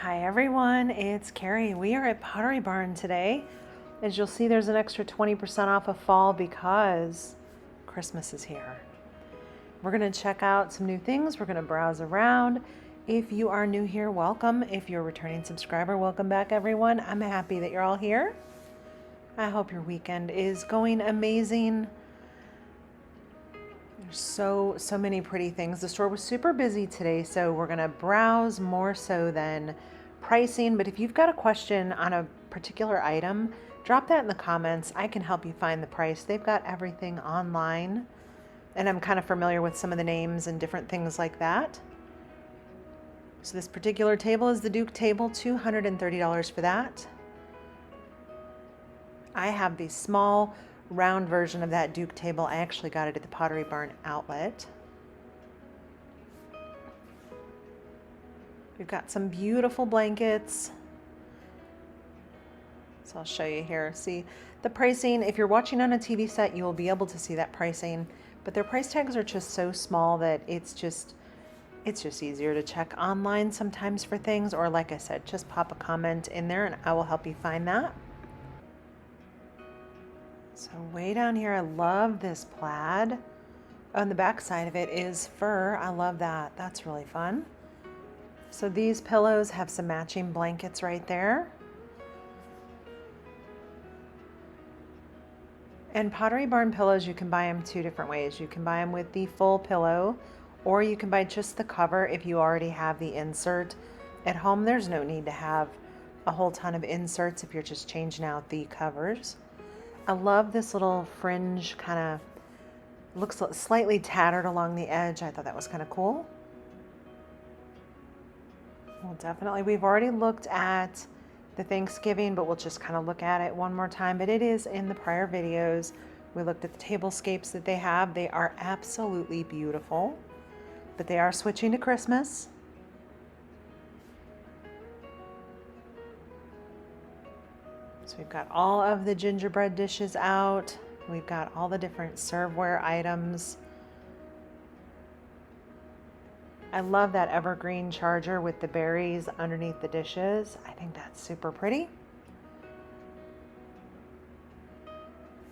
Hi everyone, it's Carrie. We are at Pottery Barn today. As you'll see, there's an extra 20% off of fall because Christmas is here. We're gonna check out some new things. We're gonna browse around. If you are new here, welcome. If you're a returning subscriber, welcome back everyone. I'm happy that you're all here. I hope your weekend is going amazing. There's so many pretty things. The store was super busy today, so we're gonna browse more so than pricing. But if you've got a question on a particular item, drop that in the comments. I can help you find the price. They've got everything online, and I'm kind of familiar with some of the names and different things like that. So this particular table is the Duke table, $230 for that. I have the small round version of that Duke table. I actually got it at the Pottery Barn outlet. We've got some beautiful blankets. So I'll show you here. See the pricing. If you're watching on a TV set, you will be able to see that pricing, but their price tags are just so small that it's just easier to check online sometimes for things, or like I said, just pop a comment in there and I will help you find that. So way down here, I love this plaid. On the back side of it is fur. I love that. That's really fun. So these pillows have some matching blankets right there. And Pottery Barn pillows, you can buy them two different ways. You can buy them with the full pillow, or you can buy just the cover if you already have the insert. At home, there's no need to have a whole ton of inserts if you're just changing out the covers. I love this little fringe, kind of looks slightly tattered along the edge. I thought that was kind of cool. Well, definitely, we've already looked at the Thanksgiving, but we'll just kind of look at it one more time. But it is in the prior videos. We looked at the tablescapes that they have. They are absolutely beautiful, but they are switching to Christmas. So we've got all of the gingerbread dishes out. We've got all the different serveware items. I love that evergreen charger with the berries underneath the dishes. I think that's super pretty.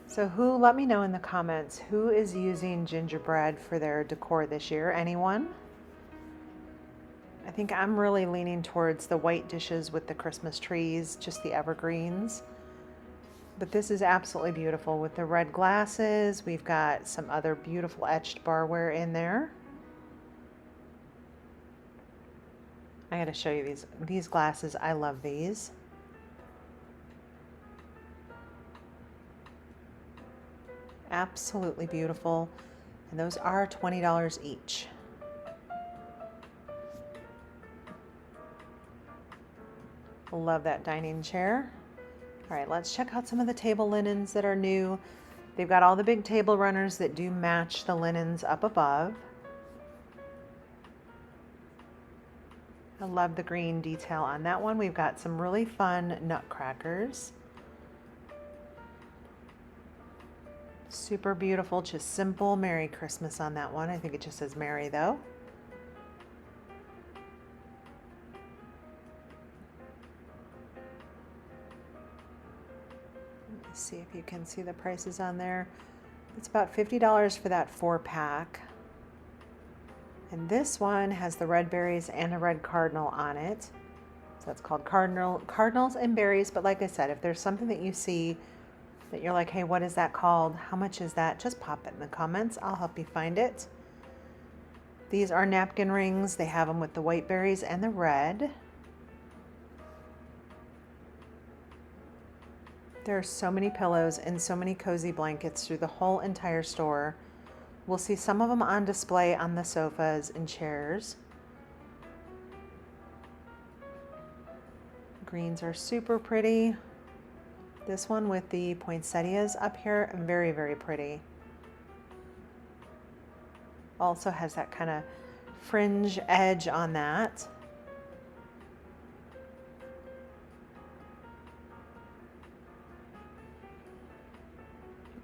So let me know in the comments, who is using gingerbread for their decor this year? Anyone? I think I'm really leaning towards the white dishes with the Christmas trees, just the evergreens. But this is absolutely beautiful with the red glasses. We've got some other beautiful etched barware in there. I gotta show you these glasses. I love these. Absolutely beautiful. And those are $20 each. Love that dining chair. All right, let's check out some of the table linens that are new. They've got all the big table runners that do match the linens up above. I love the green detail on that one. We've got some really fun nutcrackers. Super beautiful, just simple Merry Christmas on that one. I think it just says Merry though. Let's see if you can see the prices on there. It's about $50 for that 4-pack. And this one has the red berries and a red cardinal on it. So that's called cardinals and berries. But like I said, if there's something that you see that you're like, hey, what is that called? How much is that? Just pop it in the comments. I'll help you find it. These are napkin rings. They have them with the white berries and the red. There are so many pillows and so many cozy blankets through the whole entire store. We'll see some of them on display on the sofas and chairs. Greens are super pretty. This one with the poinsettias up here, very, very pretty. Also has that kind of fringe edge on that.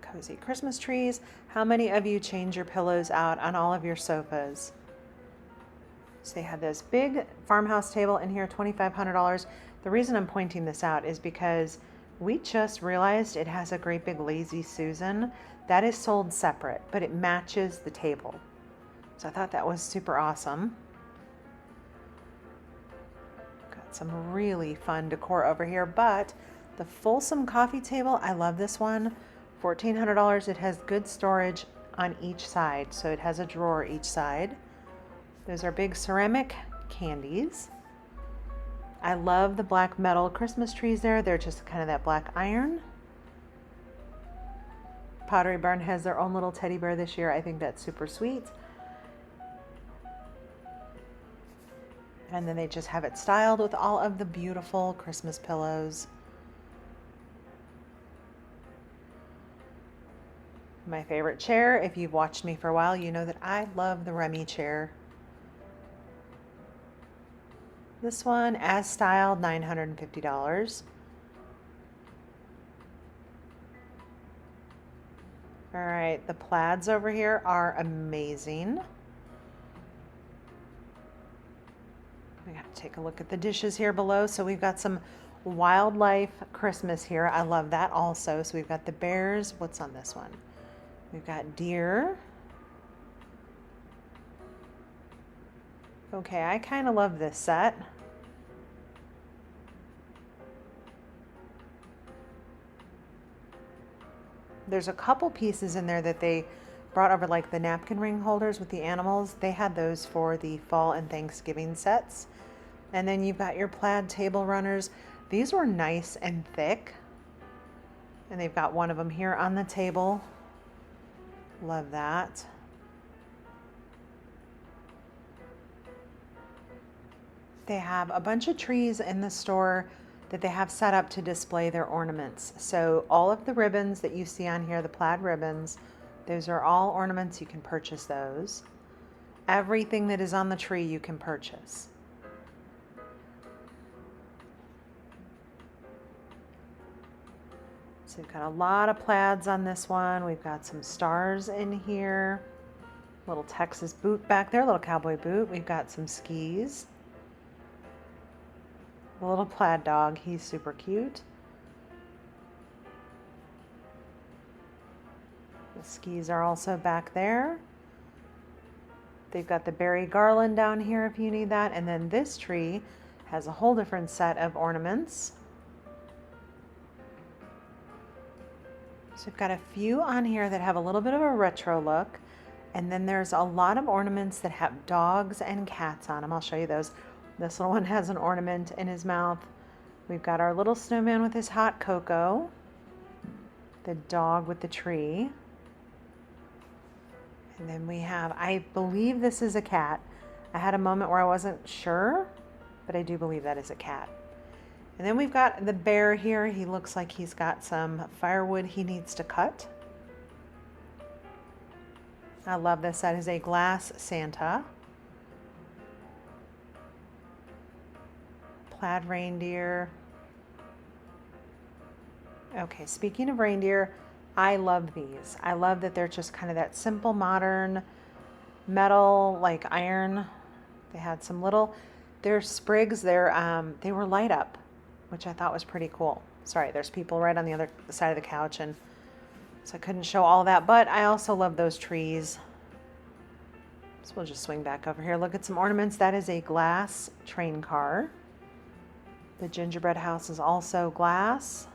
Cozy Christmas trees. How many of you change your pillows out on all of your sofas? So they have this big farmhouse table in here, $2,500. The reason I'm pointing this out is because we just realized it has a great big Lazy Susan that is sold separate, but it matches the table. So I thought that was super awesome. Got some really fun decor over here, but the Folsom coffee table, I love this one. $1,400. It has good storage on each side, so it has a drawer each side. Those are big ceramic candies. I love the black metal Christmas trees there. They're just kind of that black iron. Pottery Barn has their own little teddy bear this year. I think that's super sweet. And then they just have it styled with all of the beautiful Christmas pillows. My favorite chair, if you've watched me for a while, you know that I love the Remy chair. This one, as styled, $950. All right, the plaids over here are amazing. We got to take a look at the dishes here below. So we've got some wildlife Christmas here. I love that also. So we've got the bears. What's on this one? We've got deer. Okay, I kind of love this set. There's a couple pieces in there that they brought over, like the napkin ring holders with the animals. They had those for the fall and Thanksgiving sets. And then you've got your plaid table runners. These were nice and thick. And they've got one of them here on the table. Love that. They have a bunch of trees in the store that they have set up to display their ornaments. So all of the ribbons that you see on here, the plaid ribbons, those are all ornaments. You can purchase those. Everything that is on the tree you can purchase. So we've got a lot of plaids on this one. We've got some stars in here. Little Texas boot back there, little cowboy boot. We've got some skis. The little plaid dog, he's super cute. The skis are also back there. They've got the berry garland down here if you need that. And then this tree has a whole different set of ornaments. So we've got a few on here that have a little bit of a retro look. And then there's a lot of ornaments that have dogs and cats on them. I'll show you those. This little one has an ornament in his mouth. We've got our little snowman with his hot cocoa. The dog with the tree. And then we have, I believe this is a cat. I had a moment where I wasn't sure, but I do believe that is a cat. And then we've got the bear here. He looks like he's got some firewood he needs to cut. I love this. That is a glass Santa. Plaid reindeer. Okay, speaking of reindeer, I love these. I love that they're just kind of that simple modern metal, like iron. They had some little, they're sprigs, they were light up, which I thought was pretty cool. Sorry, there's people right on the other side of the couch, and so I couldn't show all that, but I also love those trees. So we'll just swing back over here. Look at some ornaments. That is a glass train car. The gingerbread house is also glass.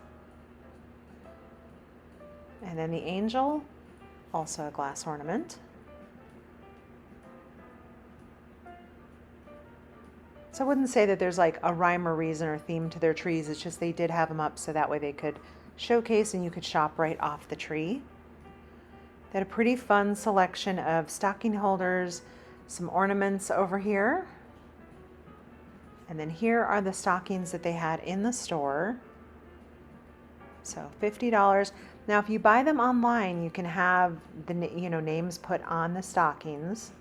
And then the angel, also a glass ornament. So I wouldn't say that there's like a rhyme or reason or theme to their trees. It's just they did have them up so that way they could showcase and you could shop right off the tree. They had a pretty fun selection of stocking holders, some ornaments over here. And then here are the stockings that they had in the store. So $50. Now, if you buy them online, you can have the names put on the stockings.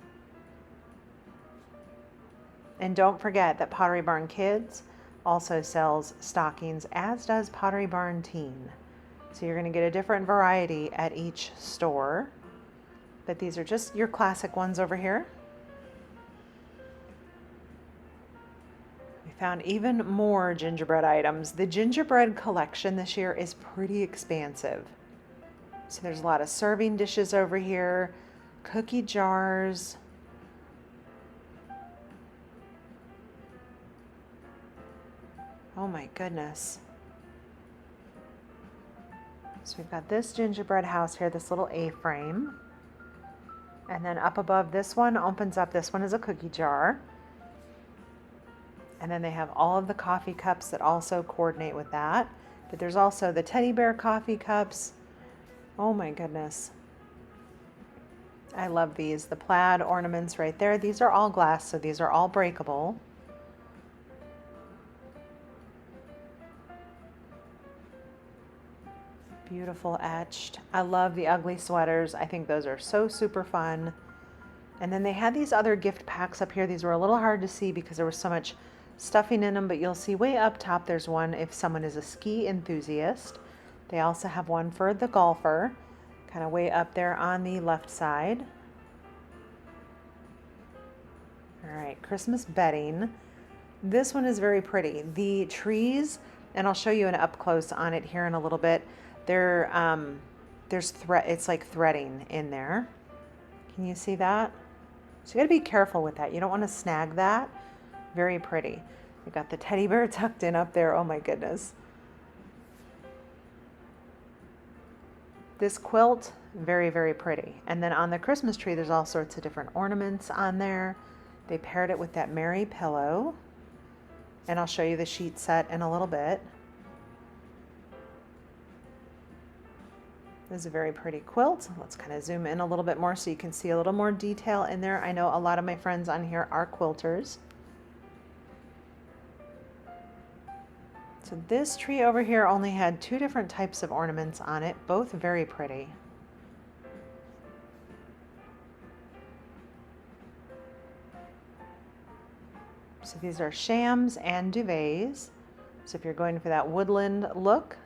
And don't forget that Pottery Barn Kids also sells stockings, as does Pottery Barn Teen. So you're going to get a different variety at each store. But these are just your classic ones over here. Found even more gingerbread items. The gingerbread collection this year is pretty expansive. So there's a lot of serving dishes over here, cookie jars. Oh my goodness. So we've got this gingerbread house here, this little A-frame. And then up above this one opens up, this one is a cookie jar. And then they have all of the coffee cups that also coordinate with that. But there's also the teddy bear coffee cups. Oh my goodness. I love these. The plaid ornaments right there. These are all glass, so these are all breakable. Beautiful etched. I love the ugly sweaters. I think those are so super fun. And then they had these other gift packs up here. These were a little hard to see because there was so much stuffing in them, but you'll see way up top there's one if someone is a ski enthusiast. They also have one for the golfer, kind of way up there on the left side. All right, Christmas bedding. This one is very pretty. The trees, and I'll show you an up close on it here in a little bit. It's like threading in there. Can you see that? So you gotta be careful with that. You don't want to snag that. Very pretty. We got the teddy bear tucked in up there. Oh my goodness. This quilt, very, very pretty. And then on the Christmas tree, there's all sorts of different ornaments on there. They paired it with that Merry pillow. And I'll show you the sheet set in a little bit. This is a very pretty quilt. Let's kind of zoom in a little bit more so you can see a little more detail in there. I know a lot of my friends on here are quilters. So this tree over here only had 2 different types of ornaments on it, both very pretty. So these are shams and duvets. So if you're going for that woodland look,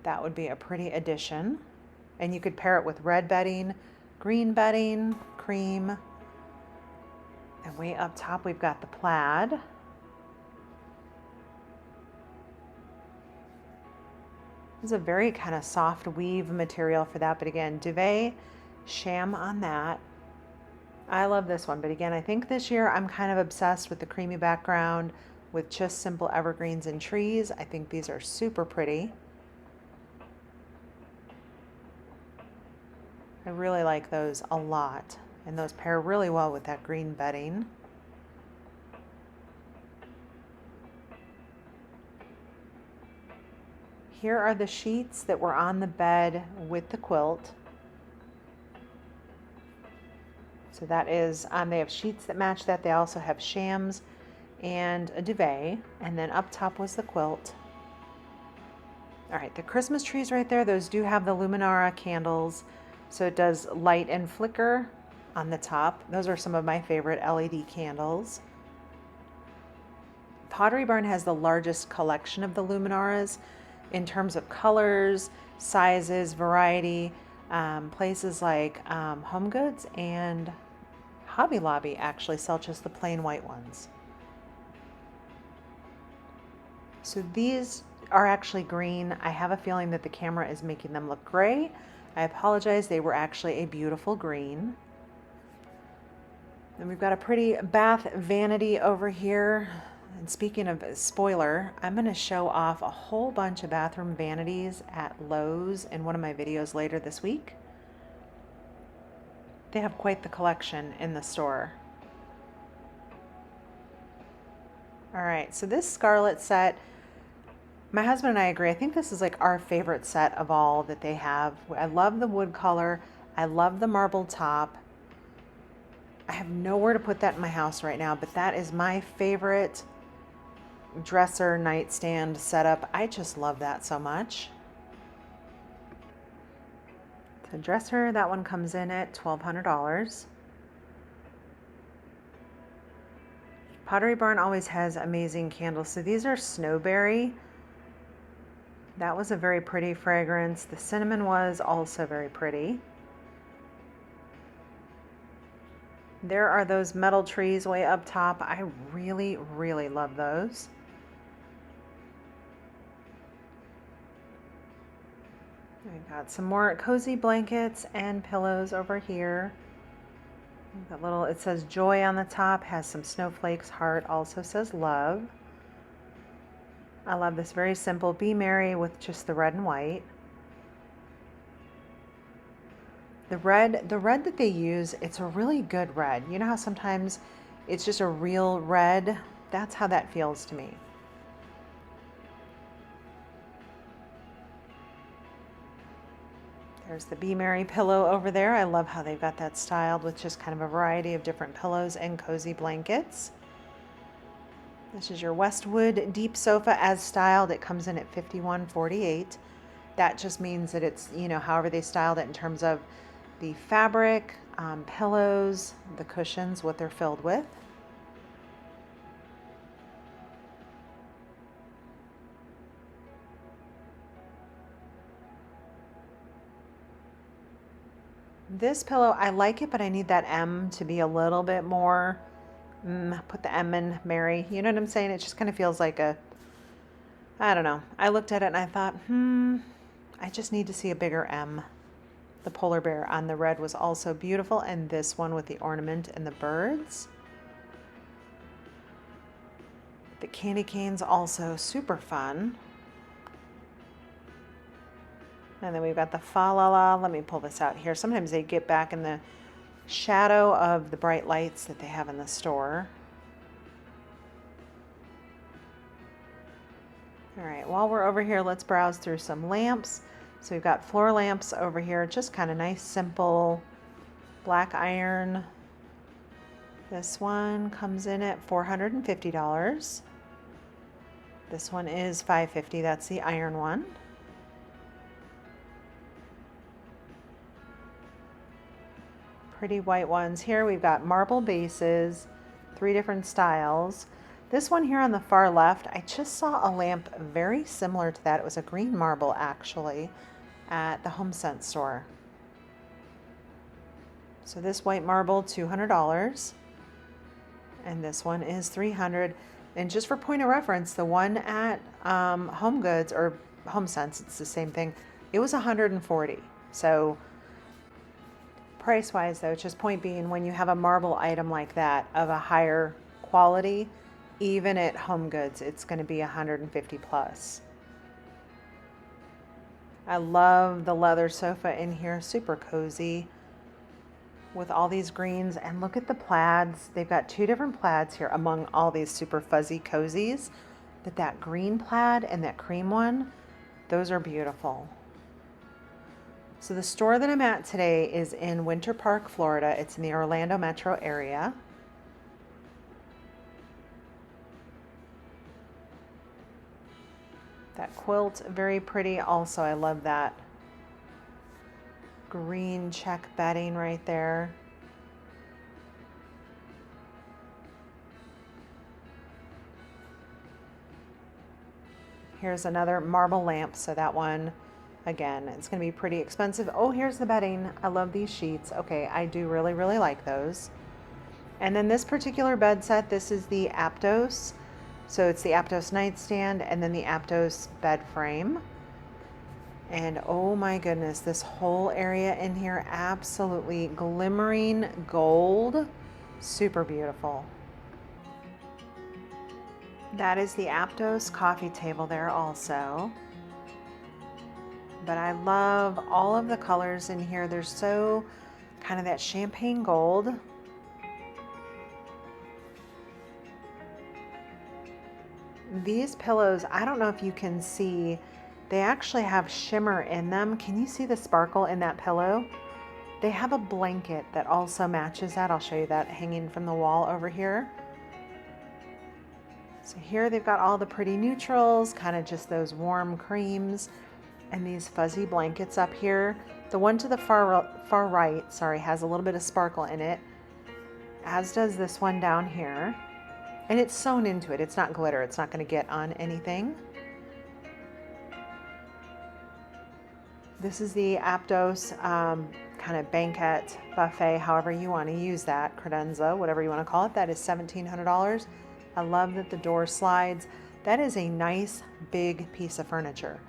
that would be a pretty addition. And you could pair it with red bedding, green bedding, cream. And way up top, we've got the plaid. This is a very kind of soft weave material for that. But again, duvet, sham on that. I love this one. But again, I think this year I'm kind of obsessed with the creamy background with just simple evergreens and trees. I think these are super pretty. I really like those a lot, and those pair really well with that green bedding. Here are the sheets that were on the bed with the quilt. So that is, they have sheets that match that. They also have shams and a duvet, and then up top was the quilt. All right, the Christmas trees right there, those do have the Luminara candles. So it does light and flicker on the top. Those are some of my favorite LED candles. Pottery Barn has the largest collection of the Luminaras in terms of colors, sizes, variety. Places like Home Goods and Hobby Lobby actually sell just the plain white ones. So these are actually green. I have a feeling that the camera is making them look gray. I apologize, they were actually a beautiful green. Then we've got a pretty bath vanity over here. And speaking of spoiler, I'm going to show off a whole bunch of bathroom vanities at Lowe's in one of my videos later this week. They have quite the collection in the store. All right, so this Scarlet set, my husband and I agree. I think this is like our favorite set of all that they have. I love the wood color. I love the marble top. I have nowhere to put that in my house right now, but that is my favorite dresser nightstand setup. I just love that so much. The dresser, that one comes in at $1,200. Pottery Barn always has amazing candles. So these are snowberry. That was a very pretty fragrance. The cinnamon was also very pretty. There are those metal trees way up top. I really, really love those. I got some more cozy blankets and pillows over here. That little, it says joy on the top, has some snowflakes. Heart also says love. I love this very simple Be Merry with just the red and white. The red that they use, it's a really good red. You know how sometimes it's just a real red? That's how that feels to me. There's the Be Merry pillow over there. I love how they've got that styled with just kind of a variety of different pillows and cozy blankets. This is your Westwood deep sofa as styled. It comes in at $51.48. That just means that it's, you know, however they styled it in terms of the fabric, pillows, the cushions, what they're filled with. This pillow, I like it, but I need that M to be a little bit more, put the M in Mary. You know what I'm saying? It just kind of feels like a, I don't know. I looked at it and I thought, I just need to see a bigger M. The polar bear on the red was also beautiful, and this one with the ornament and the birds. The candy canes also super fun. And then we've got the fa la la. Let me pull this out here. Sometimes they get back in the shadow of the bright lights that they have in the store. All right, while we're over here, let's browse through some lamps. So we've got floor lamps over here, just kind of nice, simple black iron. This one comes in at $450. This one is $550. That's the iron one. Pretty white ones. Here we've got marble bases, 3 different styles. This one here on the far left, I just saw a lamp very similar to that. It was a green marble actually at the HomeSense store. So this white marble, $200. And this one is $300. And just for point of reference, the one at Home Goods or HomeSense, it's the same thing. It was $140. So price-wise, though, just point being, when you have a marble item like that of a higher quality, even at Home Goods, it's going to be $150 plus. I love the leather sofa in here, super cozy with all these greens. And look at the plaids. They've got 2 different plaids here among all these super fuzzy cozies. But that green plaid and that cream one, those are beautiful. So the store that I'm at today is in Winter Park, Florida. It's in the Orlando metro area. That quilt, very pretty also. I love that green check bedding right there. Here's another marble lamp. So that one, again, it's going to be pretty expensive. Oh, here's the bedding. I love these sheets. Okay, I do really, really like those. And then this particular bed set, this is the Aptos. So it's the Aptos nightstand and then the Aptos bed frame. And oh my goodness, this whole area in here, absolutely glimmering gold. Super beautiful. That is the Aptos coffee table there also. But I love all of the colors in here. They're so kind of that champagne gold. These pillows, I don't know if you can see, they actually have shimmer in them. Can you see the sparkle in that pillow? They have a blanket that also matches that. I'll show you that hanging from the wall over here. So here they've got all the pretty neutrals, kind of just those warm creams, and these fuzzy blankets up here. The one to the far right, sorry, has a little bit of sparkle in it, as does this one down here. And it's sewn into it. It's not glitter. It's not going to get on anything. This is the Aptos kind kind of banquet buffet, however you want to use that, credenza, whatever you want to call it. That is $1,700. I love that the door slides. That is a nice big piece of furniture.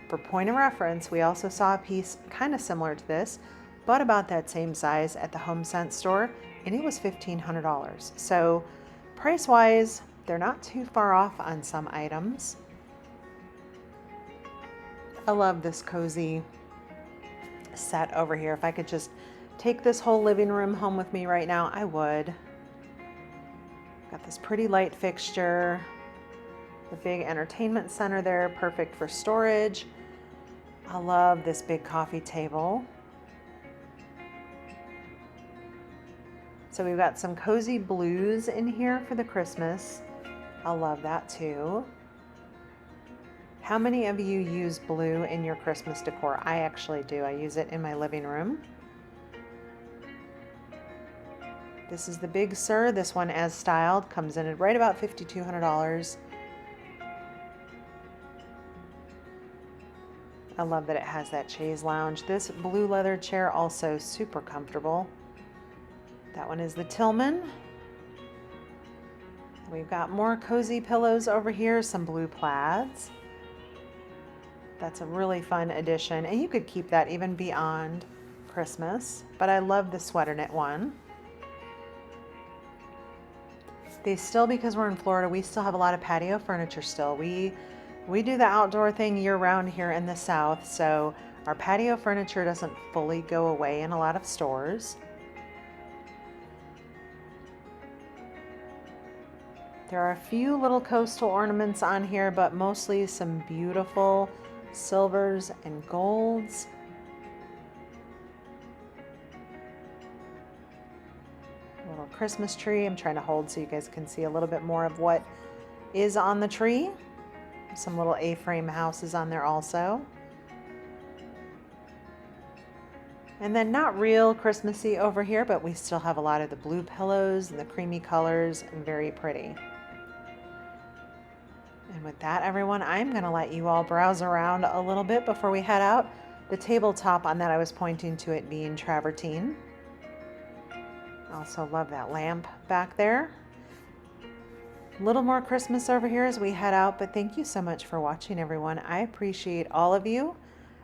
For point of reference, we also saw a piece kind of similar to this, but about that same size at the HomeSense store, and it was $1,500. So price-wise, they're not too far off on some items. I love this cozy set over here. If I could just take this whole living room home with me right now, I would. Got this pretty light fixture, the big entertainment center there, perfect for storage. I love this big coffee table. So we've got some cozy blues in here for the Christmas. I love that too. How many of you use blue in your Christmas decor? I actually do. I use it in my living room. This is the Big Sur. This one, as styled, comes in at right about $5,200. I love that it has that chaise lounge. This blue leather chair, also super comfortable. That one is the Tillman. We've got more cozy pillows over here, some blue plaids. That's a really fun addition, and you could keep that even beyond Christmas, but I love the sweater knit one. They still, because we're in Florida, we still have a lot of patio furniture still. We do the outdoor thing year round here in the South, so our patio furniture doesn't fully go away in a lot of stores. There are a few little coastal ornaments on here, but mostly some beautiful silvers and golds. A little Christmas tree. I'm trying to hold so you guys can see a little bit more of what is on the tree. Some little A-frame houses on there also. And then not real Christmassy over here, but we still have a lot of the blue pillows and the creamy colors, and very pretty. And with that, everyone, I'm going to let you all browse around a little bit before we head out. The tabletop on that, I was pointing to it being travertine. Also love that lamp back there. A little more Christmas over here as we head out, but thank you so much for watching, everyone. I appreciate all of you.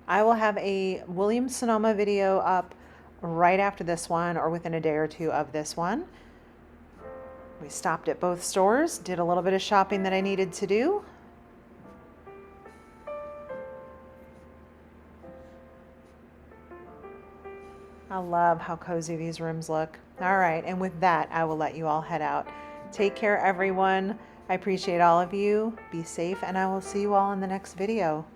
I will have a Williams-Sonoma video up right after this one, or within a day or two of this one. We stopped at both stores, did a little bit of shopping that I needed to do. I love how cozy these rooms look. All right, and with that, I will let you all head out. Take care, everyone. I appreciate all of you. Be safe, and I will see you all in the next video.